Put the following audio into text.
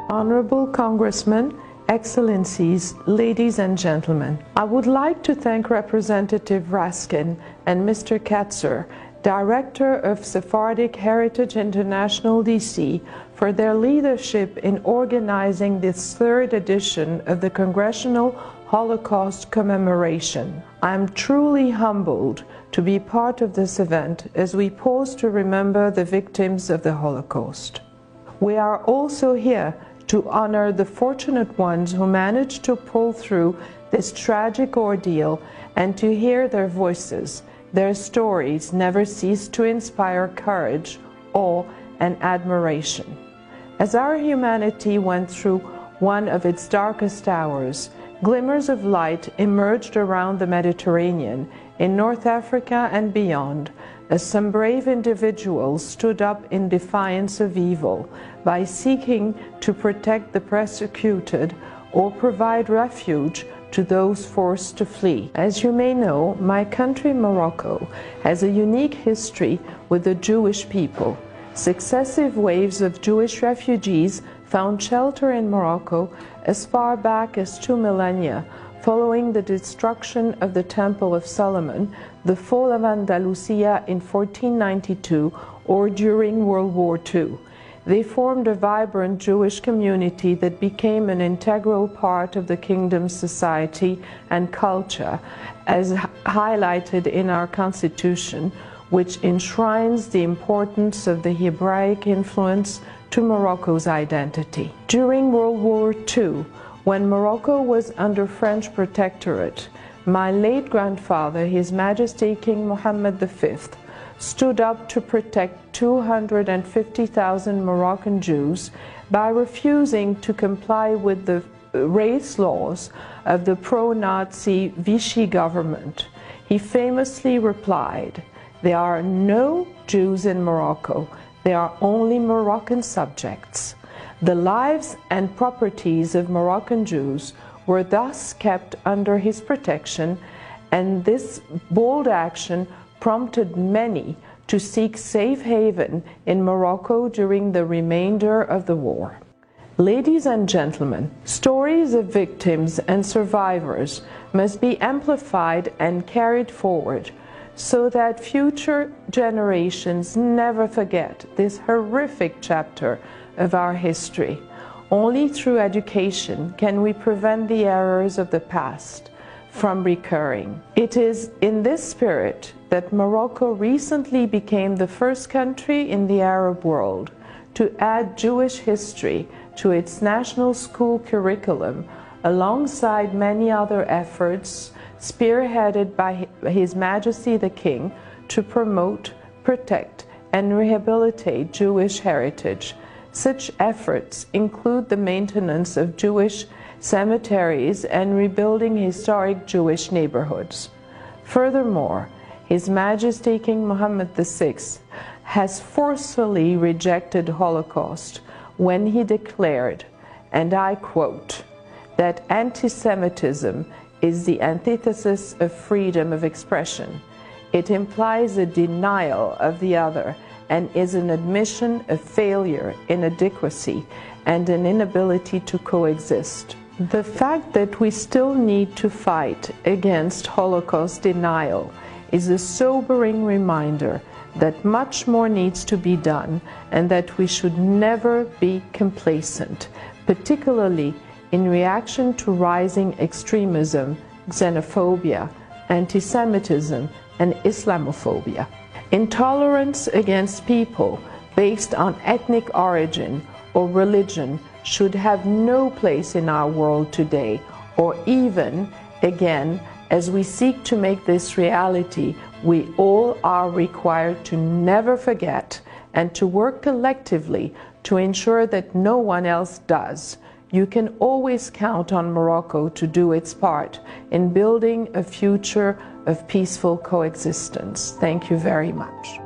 Honorable Congressman, Excellencies, ladies and gentlemen, I would like to thank Representative Raskin and Mr. Katzer, Director of Sephardic Heritage International DC, for their leadership in organizing this third edition of the Congressional Holocaust Commemoration. I am truly humbled to be part of this event as we pause to remember the victims of the Holocaust. We are also here to honor the fortunate ones who managed to pull through this tragic ordeal and to hear their voices. Their stories never cease to inspire courage, awe, and admiration. As our humanity went through one of its darkest hours, glimmers of light emerged around the Mediterranean, in North Africa and beyond, as some brave individuals stood up in defiance of evil by seeking to protect the persecuted or provide refuge to those forced to flee. As you may know, my country, Morocco, has a unique history with the Jewish people. Successive waves of Jewish refugees found shelter in Morocco as far back as 2 millennia, following the destruction of the Temple of Solomon, the fall of Andalusia in 1492, or during World War II. They formed a vibrant Jewish community that became an integral part of the kingdom's society and culture, as highlighted in our Constitution, which enshrines the importance of the Hebraic influence to Morocco's identity. During World War II, when Morocco was under French protectorate, my late grandfather, His Majesty King Mohammed V, stood up to protect 250,000 Moroccan Jews by refusing to comply with the race laws of the pro-Nazi Vichy government. He famously replied, "There are no Jews in Morocco, there are only Moroccan subjects." The lives and properties of Moroccan Jews were thus kept under his protection, and this bold action prompted many to seek safe haven in Morocco during the remainder of the war. Ladies and gentlemen, stories of victims and survivors must be amplified and carried forward so that future generations never forget this horrific chapter of our history. Only through education can we prevent the errors of the past from recurring. It is in this spirit that Morocco recently became the first country in the Arab world to add Jewish history to its national school curriculum, alongside many other efforts spearheaded by His Majesty the King to promote, protect, and rehabilitate Jewish heritage. Such efforts include the maintenance of Jewish cemeteries and rebuilding historic Jewish neighborhoods. Furthermore, His Majesty King Mohammed VI has forcefully rejected Holocaust when he declared, and I quote, that anti-Semitism is the antithesis of freedom of expression. It implies a denial of the other and is an admission of failure, inadequacy, and an inability to coexist. The fact that we still need to fight against Holocaust denial is a sobering reminder that much more needs to be done and that we should never be complacent, particularly in reaction to rising extremism, xenophobia, anti-Semitism, and Islamophobia. Intolerance against people based on ethnic origin or religion should have no place in our world today, or even, again, as we seek to make this reality, we all are required to never forget and to work collectively to ensure that no one else does. You can always count on Morocco to do its part in building a future of peaceful coexistence. Thank you very much.